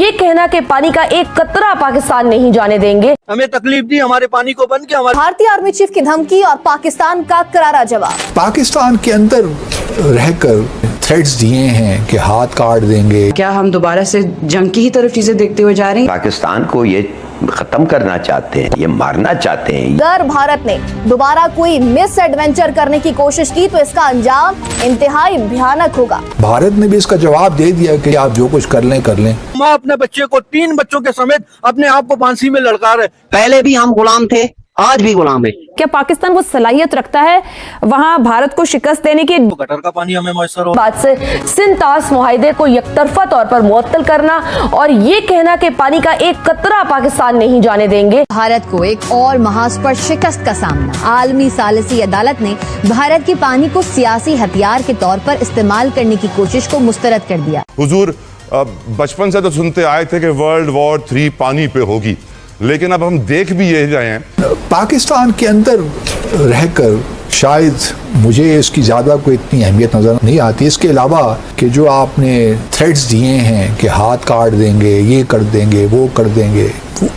ये कहना कि पानी का एक कतरा पाकिस्तान नहीं जाने देंगे। हमें तकलीफ दी, हमारे पानी को बंद किया। भारतीय आर्मी चीफ की धमकी और पाकिस्तान का करारा जवाब। पाकिस्तान के अंदर रहकर थ्रेट्स दिए हैं कि हाथ काट देंगे। क्या हम दोबारा से जंग की ही तरफ चीजें देखते हुए जा रहे हैं? पाकिस्तान को ये खत्म करना चाहते हैं, ये मारना चाहते हैं। अगर भारत ने दोबारा कोई मिस एडवेंचर करने की कोशिश की तो इसका अंजाम इंतहाई भयानक होगा। भारत ने भी इसका जवाब दे दिया कि आप जो कुछ कर लें कर लें। माँ अपने बच्चे को 3 बच्चों के समेत अपने आप को फांसी में लटका रहे। पहले भी हम गुलाम थे, आज भी गुलाम है। क्या पाकिस्तान वो सलाहियत रखता है वहां भारत को शिकस्त देने की? गटर का पानी हमें मयसर हो। बात से सिंध-तास मुआहदे को यकतरफा तौर पर मुअत्तल करना और ये कहना कि पानी का एक कतरा पाकिस्तान नहीं जाने देंगे। भारत को एक और महास्पर्श शिकस्त का सामना। आलमी सालिसी अदालत ने भारत के पानी को सियासी हथियार के तौर पर इस्तेमाल करने की कोशिश को मुस्तरद कर दिया। हुजूर, बचपन से तो सुनते आए थे कि वर्ल्ड वॉर 3 पानी पे होगी, लेकिन अब हम देख भी यही रहे हैं। पाकिस्तान के अंदर रहकर शायद मुझे इसकी ज़्यादा कोई इतनी अहमियत नज़र नहीं आती। इसके अलावा कि जो आपने थ्रेट्स दिए हैं कि हाथ काट देंगे, ये कर देंगे, वो कर देंगे,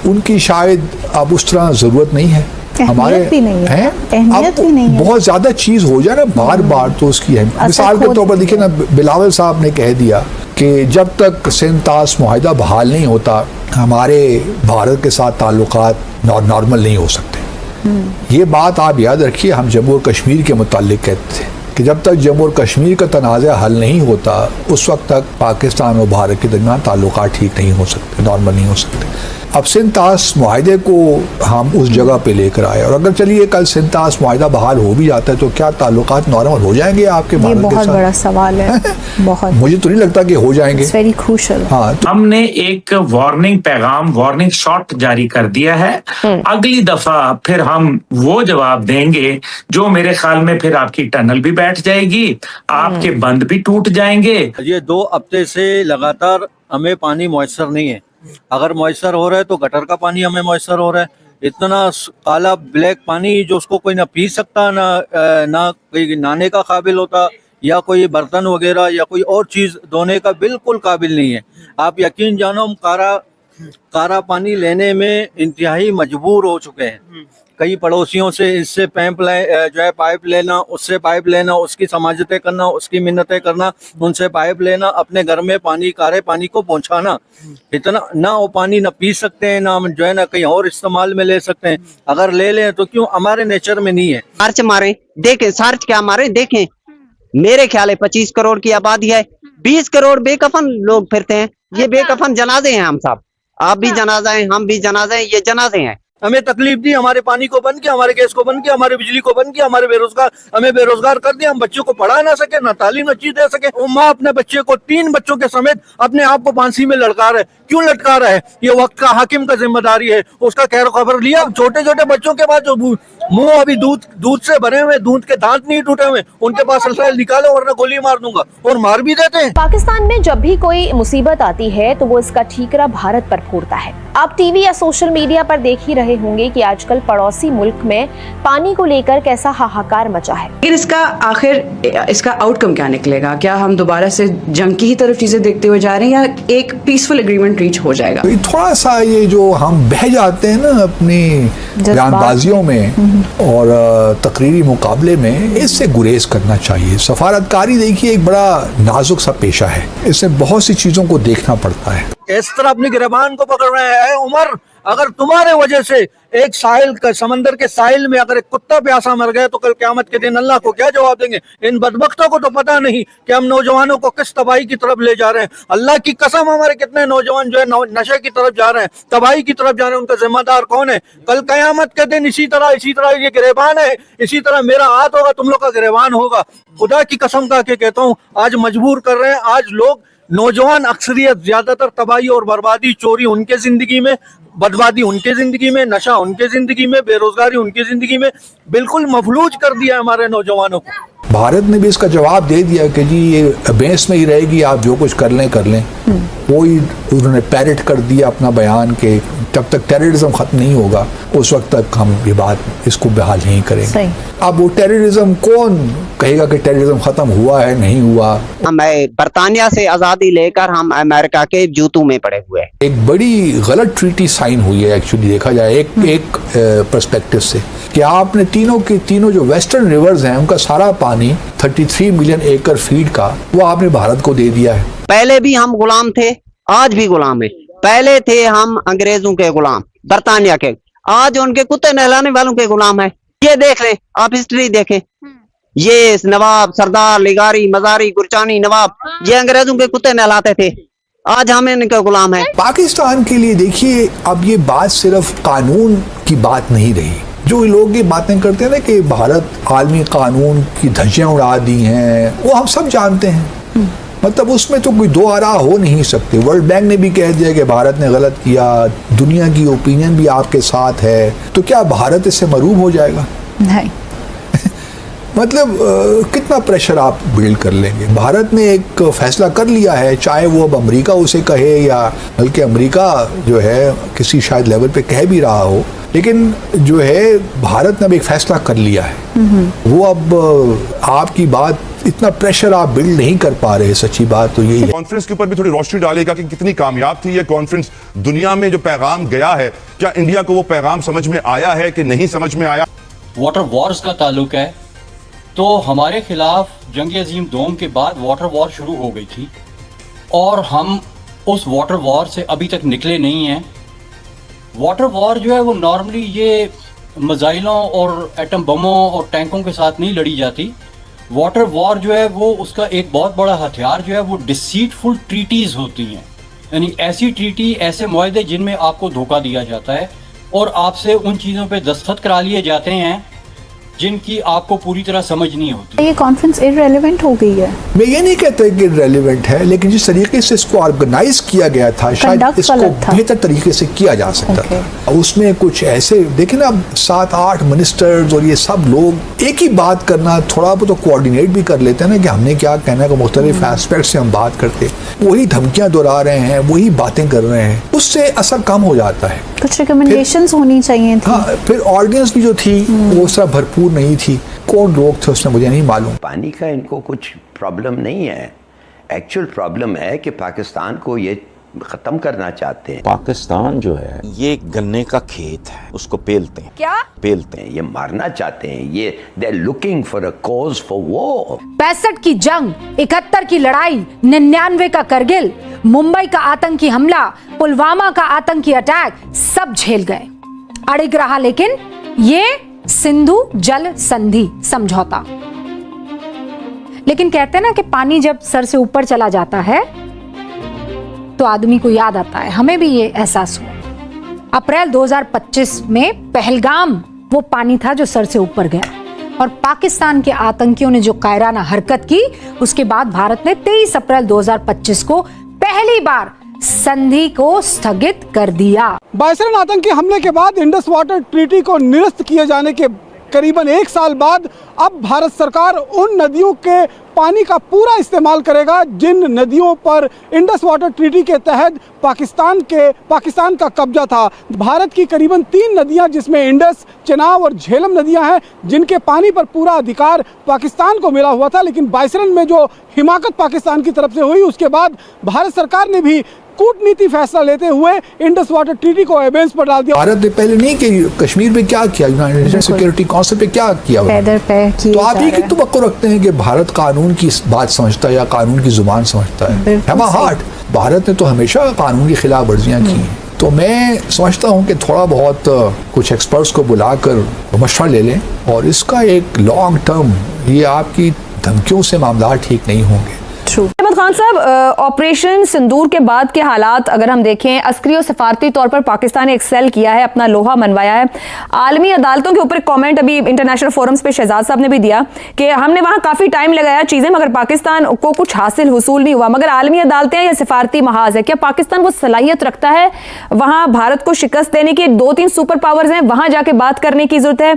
उनकी शायद अब उस तरह ज़रूरत नहीं है। हमारे भी नहीं है, अहमियत अब भी नहीं है। बहुत ज़्यादा चीज़ हो जाए ना बार बार तो उसकी है। मिसाल के तौर पर देखिए ना, बिलावल साहब ने कह दिया कि जब तक सिंध-तास मुआहदा बहाल नहीं होता हमारे भारत के साथ ताल्लुकात नॉर्मल नहीं हो सकते। ये बात आप याद रखिए, हम जम्मू और कश्मीर के मुताल्लिक कहते थे कि जब तक जम्मू और कश्मीर का तनाज़ा हल नहीं होता उस वक्त तक पाकिस्तान और भारत के दरमियान ताल्लुकात ठीक नहीं हो सकते, नॉर्मल नहीं हो सकते। अब सिंध-तास मुआहदे को हम उस जगह पे लेकर आए और अगर चलिए कल सिंध-तास मुआहदा बहाल हो भी जाता है तो क्या ताल्लुकात नॉर्मल हो जाएंगे आपके भारत के साथ? बहुत बड़ा सवाल है। बहुत, मुझे तो नहीं लगता कि हो जाएंगे। Very crucial. हाँ, तो हमने एक वार्निंग शॉट जारी कर दिया है। अगली दफा फिर हम वो जवाब देंगे जो मेरे ख्याल में फिर आपकी टनल भी बैठ जाएगी, आपके बंद भी टूट जाएंगे। ये 2 हफ्ते से लगातार हमें पानी मयसर नहीं है। अगर मयसर हो रहा है तो गटर का पानी हमें मयसर हो रहा है। इतना काला ब्लैक पानी जो उसको कोई ना पी सकता, ना कोई नहाने का काबिल होता, या कोई बर्तन वगैरह या कोई और चीज़ धोने का बिल्कुल काबिल नहीं है। आप यकीन जानो, हम कारा पानी लेने में इंतहाई मजबूर हो चुके हैं। कई पड़ोसियों से इससे पाइप लेना, उससे पाइप लेना, उसकी समाजतें करना, उसकी मिन्नतें करना, उनसे पाइप लेना, अपने घर में कारे पानी को पहुंचाना। इतना ना वो पानी ना पी सकते हैं, ना हम ना कहीं और इस्तेमाल में ले सकते हैं। अगर ले लें तो क्यों, हमारे नेचर में नहीं है। सर्च मारे देखें, सर्च क्या मारे देखें। मेरे ख्याल है 25 करोड़ की आबादी है, 20 करोड़ बेकफन लोग फिरते हैं। ये बेकफन जनाजे हैं हम सब। आप भी जनाजा हैं, हम भी जनाजे हैं, ये जनाजे हैं। हमें तकलीफ दी, हमारे पानी को बंद किया, हमारे गैस को बंद किया, हमारे बिजली को बंद किया, हमें बेरोजगार कर दिया। हम बच्चों को पढ़ा ना सके, ना तालीम अच्छी दे सके। वो माँ अपने बच्चे को 3 बच्चों के समेत अपने आप को फांसी में लटका रहे। क्यों लटका रहा है? ये वक्त का हाकिम का जिम्मेदारी है, उसका खबर लिया। छोटे छोटे बच्चों के पास जो मुंह अभी दूध से भरे हुए, दूध के दांत नहीं टूटे हुए, उनके पास रसायन निकालो वरना गोली मार दूंगा, और मार भी देते हैं। पाकिस्तान में जब भी कोई मुसीबत आती है तो वो इसका ठीकरा भारत पर फोड़ता है। आप टीवी या सोशल मीडिया पर देख ही रहे होंगे कि आजकल पड़ोसी मुल्क में पानी को लेकर कैसा हाहाकार मचा है। लेकिन इसका आउटकम क्या निकलेगा? क्या हम दोबारा से जंग की ही तरफ चीजें देखते हुए जा रहे हैं या एक पीसफुल एग्रीमेंट रीच हो जाएगा? थोड़ा सा ये जो हम बह जाते हैं ना अपनी बयानबाजियों में और तकरीरी मुकाबले में, इससे गुरेज करना चाहिए। सफारतकारी देखिए एक बड़ा नाजुक सा पेशा है, इसमें बहुत सी चीजों को देखना पड़ता है। इस तरह अपनी गिरबान को पकड़ रहे हैं। उमर, अगर तुम्हारे वजह से एक समंदर के साहिल में अगर एक कुत्ता प्यासा मर गया तो कल क़यामत के दिन अल्लाह को क्या जवाब देंगे? इन बदबख्तों को तो पता नहीं कि हम नौजवानों को किस तबाही की तरफ ले जा रहे हैं। अल्लाह की कसम, हमारे कितने नौजवान जो है नशे की तरफ जा रहे हैं, तबाही की तरफ जा रहे हैं। उनका जिम्मेदार कौन है? कल क़यामत के दिन इसी तरह ये गिरबान है, इसी तरह मेरा हाथ होगा, तुम लोग का गिरबान होगा। खुदा की कसम खा के कहता हूँ, आज मजबूर कर रहे हैं। आज लोग, नौजवान अक्सरियत, ज्यादातर तबाही और बर्बादी, चोरी उनके जिंदगी में, बदबादी उनके जिंदगी में, नशा उनके जिंदगी में, बेरोजगारी उनकी जिंदगी में, बिल्कुल मफलूज कर दिया है हमारे नौजवानों को। भारत ने भी इसका जवाब दे दिया कि जी ये बेस में ही रहेगी, आप जो कुछ कर लें। वही उन्होंने पैरेट कर दिया अपना बयान के जब तक टेररिज्म खत्म नहीं होगा उस वक्त तक हम ये बात इसको बहाल नहीं करेंगे। अब वो टेररिज्म कौन कहेगा कि टेररिज्म खत्म हुआ है नहीं हुआ? हम बरतानिया से आजादी लेकर हम अमेरिका के जूतों में पड़े हुए हैं। एक बड़ी गलत ट्रीटी साइन हुई है एक्चुअली देखा जाए एक पर्सपेक्टिव से कि आपने तीनों जो वेस्टर्न रिवर्स हैं उनका सारा पानी 33 मिलियन एकड़ फीट का वो आपने भारत को दे दिया है। पहले भी हम गुलाम थे, आज भी गुलाम है। पहले थे हम अंग्रेजों के गुलाम, बरतानिया के, आज उनके कुत्ते नहलाने वालों के गुलाम है। ये देख लें, आप हिस्ट्री देखें, ये नवाब, सरदार, लिगारी, मजारी, गुरचानी, नवाब, ये अंग्रेजों के कुत्ते नहलाते थे, आज हम इनके गुलाम हैं। पाकिस्तान के लिए देखिए अब ये बात सिर्फ कानून की बात नहीं रही। जो लोग ये बातें करते हैं ना कि भारत आलमी कानून की धज्जियां उड़ा दी हैं, वो हम सब जानते हैं। मतलब उसमें तो कोई दो आरा हो नहीं सकते। वर्ल्ड बैंक ने भी कह दिया कि भारत ने गलत किया, दुनिया की ओपिनियन भी आपके साथ है, तो क्या भारत इससे मरूब हो जाएगा? नहीं। मतलब कितना प्रेशर आप बिल्ड कर लेंगे? भारत ने एक फैसला कर लिया है, चाहे वो अब अमेरिका उसे कहे या बल्कि अमेरिका जो है किसी शायद लेवल पे कह भी रहा हो, लेकिन जो है भारत ने अब एक फैसला कर लिया है। वो अब आपकी बात इतना प्रेशर आप बिल्ड नहीं कर पा रहे। सच्ची बात तो यही है। कॉन्फ्रेंस के ऊपर भी थोड़ी रोशनी डालेगा कि कितनी कामयाब थी ये कॉन्फ्रेंस, दुनिया में जो पैगाम गया है क्या इंडिया को वो पैगाम समझ में आया है कि नहीं समझ में आया? वाटर वॉर्स का ताल्लुक है तो हमारे खिलाफ जंग अजीम दोम के बाद वाटर वॉर शुरू हो गई थी और हम उस वाटर वॉर से अभी तक निकले नहीं हैं। वाटर वॉर जो है वो नॉर्मली ये मिसाइलों और एटम बमों और टैंकों के साथ नहीं लड़ी जाती। वाटर वॉर जो है वो उसका एक बहुत बड़ा हथियार जो है वो डिसीटफुल ट्रीटीज़ होती हैं, यानी ऐसी ट्रीटी, ऐसे मुआहदे जिनमें आपको धोखा दिया जाता है और आपसे उन चीज़ों पे दस्तखत करा लिए जाते हैं जिनकी आपको पूरी तरह समझ नहीं होती। ये कॉन्फ्रेंस इररिलेवेंट हो गई है। मैं ये नहीं कहता कि इररिलेवेंट है, लेकिन जिस तरीके से इसको ऑर्गेनाइज किया गया था शायद इसको बेहतर तरीके से किया जा सकता था। उसमें कुछ ऐसे देखे ना 7-8 मिनिस्टर्स और ये सब लोग एक ही बात करना, थोड़ा बहुत तो कोऑर्डिनेट भी कर लेते हैं ना कि हमने क्या कहना है, मुख्तलिफ एस्पेक्ट से हम बात करते, वही धमकियां दोहरा रहे हैं, वही बातें कर रहे हैं, उससे असर कम हो जाता है। कुछ रिकमेंडेशंस होनी चाहिए थी। हाँ, फिर ऑडियंस भी जो थी वो सब भरपूर नहीं थी। कौन लोग थे उसमें मुझे नहीं मालूम। पानी का इनको कुछ प्रॉब्लम नहीं है, एक्चुअल प्रॉब्लम है कि पाकिस्तान को ये खत्म करना चाहते हैं। पाकिस्तान जो है ये गन्ने का खेत है, उसको पेलते हैं। क्या पेलते हैं, ये मारना चाहते हैं, ये they are looking for a cause for war. 65 की जंग, 71 की लड़ाई, 99 का करगिल, मुंबई का आतंकी हमला, पुलवामा का आतंकी अटैक, सब झेल गए। अड़िग रहा लेकिन ये सिंधु जल संधि समझौता। लेकिन कहते हैं ना कि पानी जब सर से ऊपर चला जाता है तो आदमी को याद आता है। हमें भी ये एहसास हुआ। अप्रैल 2025 में पहलगाम वो पानी था जो सर से ऊपर गया और पाकिस्तान के आतंकियों ने जो कायराना हरकत की, उसके बाद भारत ने 23 अप्रैल 2025 को पहली बार संधि को स्थगित कर दिया। बायसरन आतंकी हमले के बाद इंडस वाटर ट्रीटी को निरस्त किए जाने के करीबन 1 साल बाद अब भारत सरकार उन नदियों के पानी का पूरा इस्तेमाल करेगा जिन नदियों पर इंडस वाटर ट्रीटी के तहत पाकिस्तान का कब्जा था। भारत की करीबन 3 नदियां जिसमें इंडस, चेनाब और झेलम नदियां हैं जिनके पानी पर पूरा अधिकार पाकिस्तान को मिला हुआ था, लेकिन बायसरन में जो हिमाकत पाकिस्तान की तरफ से हुई उसके बाद भारत सरकार ने भी कूटनीति फैसला लेते हुए इंडस वाटर ट्रीटी को एबेंस पर डाल दिया। भारत ने पहले नहीं कि कश्मीर में क्या किया, यूनाइटेड नेशन सिक्योरिटी काउंसिल पे क्या किया, तो आप ये कि तुम रखते हैं कि भारत कानून की बात समझता है या कानून की जुबान समझता है। हार्ट भारत ने तो हमेशा कानून की खिलाफ वर्जियां की हैं। तो मैं समझता हूं कि थोड़ा बहुत कुछ एक्सपर्ट्स को बुलाकर मशवरा ले लें और इसका एक लॉन्ग टर्म, ये आपकी धमकियों से मामला ठीक नहीं होंगे। खान साहब, ऑपरेशन सिंदूर के बाद के हालात अगर हम देखें, अस्करी और सिफारती तौर पर पाकिस्तान ने एक्सेल किया है, अपना लोहा मनवाया है। आलमी अदालतों के ऊपर कमेंट अभी इंटरनेशनल फोरम्स पे शहजाद साहब ने भी दिया कि हमने वहां काफी टाइम लगाया चीजें, मगर पाकिस्तान को कुछ हासिल हुसूल नहीं हुआ। मगर आलमी अदालतें या सिफारती महाज है, क्या पाकिस्तान वो सलाहियत रखता है वहां भारत को शिकस्त देने की? 2-3 सुपर पावर्स हैं, वहां जाके बात करने की जरूरत है,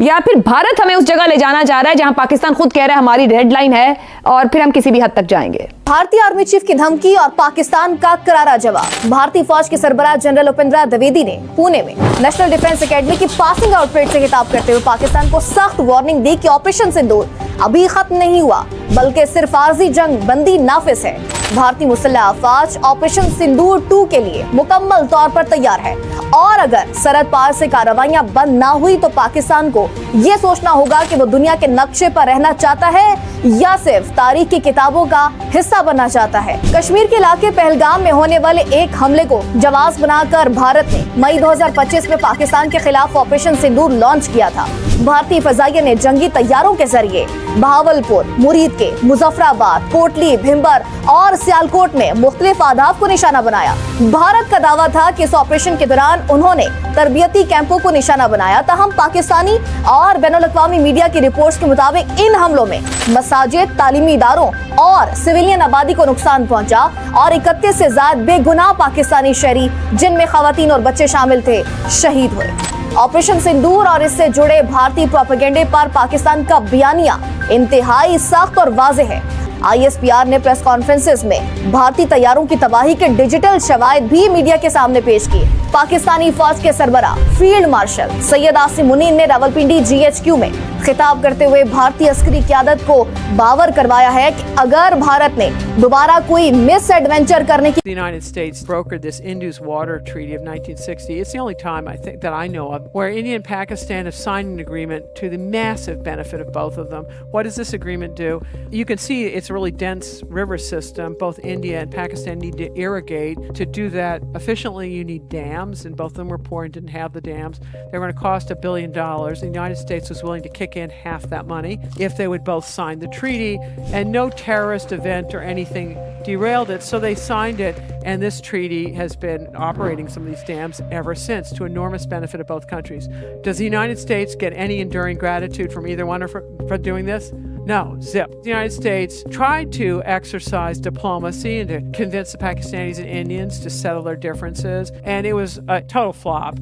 या फिर भारत हमें उस जगह ले जाना चाह रहा है जहां पाकिस्तान खुद कह रहा है हमारी रेड लाइन है और फिर हम किसी भी हद तक जाएंगे? भारतीय आर्मी चीफ की धमकी और पाकिस्तान का करारा जवाब। भारतीय फौज के सरबराह जनरल उपेंद्र द्विवेदी ने पुणे में नेशनल डिफेंस एकेडमी की पासिंग आउट परेड से खिताब करते हुए पाकिस्तान को सख्त वार्निंग दी कि ऑपरेशन सिंदूर अभी खत्म नहीं हुआ, बल्कि सिर्फ आर्जी जंग बंदी नाफिज है। भारतीय मुसल्लह अफवाज ऑपरेशन सिंदूर 2 के लिए मुकम्मल तौर पर तैयार है और अगर सरहद पार से कार्रवाइयां बंद ना हुई तो पाकिस्तान को ये सोचना होगा कि वो दुनिया के नक्शे पर रहना चाहता है या सिर्फ तारीख की किताबों का हिस्सा बनना चाहता है। कश्मीर के इलाके पहलगाम में होने वाले एक हमले को जवाब बनाकर भारत ने मई 2025 में पाकिस्तान के खिलाफ ऑपरेशन सिंदूर लॉन्च किया था। भारतीय फजाइया ने जंगी तैयारों के जरिए बहावलपुर, मुरीद के, मुजफ्फराबाद, कोटली, भिंबर और सियालकोट में मुख्तलिफ अहदाफ को निशाना बनाया। भारत का दावा था कि इस ऑपरेशन के दौरान उन्होंने तरबियती कैंपों को निशाना बनाया। ताहम पाकिस्तानी और बैनुल-अक़वामी मीडिया की रिपोर्ट्स के मुताबिक इन हमलों में मसाजिद, तालीमी इदारों और सिविलियन आबादी को नुकसान पहुंचा और 31 से ज्यादा बेगुनाह पाकिस्तानी शहरी, जिनमें खवातीन और बच्चे शामिल थे, शहीद हुए। ऑपरेशन सिंदूर और इससे जुड़े भारतीय प्रोपेगेंडे पर पाकिस्तान का बयानिया इंतहाई सख्त और वाज़ेह है। ISPR ने प्रेस कॉन्फ्रेंसेस में भारतीय तैयारों की तबाही के डिजिटल शवाहिद भी मीडिया के सामने पेश किए। पाकिस्तानी फौज के सरबराह फील्ड मार्शल सैयद आसिम मुनीर ने रावलपिंडी GHQ में खिताब करते हुए भारतीय अस्करी क़यादत को बावर करवाया है कि अगर भारत ने दोबारा कोई मिस एडवेंचर करने की The United States brokered this Indus Water Treaty of 1960. It's the only time I think that I know of where India and Pakistan have signed an agreement to the massive benefit of both of them. What does this agreement do? You can see it's a really dense river system. Both India and Pakistan need to irrigate. To do that efficiently, you need dams, and both of them were poor and didn't have the dams. They were going to cost $1 billion. The United States was willing to kick in half that money if they would both sign the treaty, and no terrorist event or anything derailed it, so they signed it, and this treaty has been operating some of these dams ever since to enormous benefit of both countries. Does the United States get any enduring gratitude from either one for doing this? No, zip. The United States tried to exercise diplomacy and to convince the Pakistanis and Indians to settle their differences, and it was a total flop.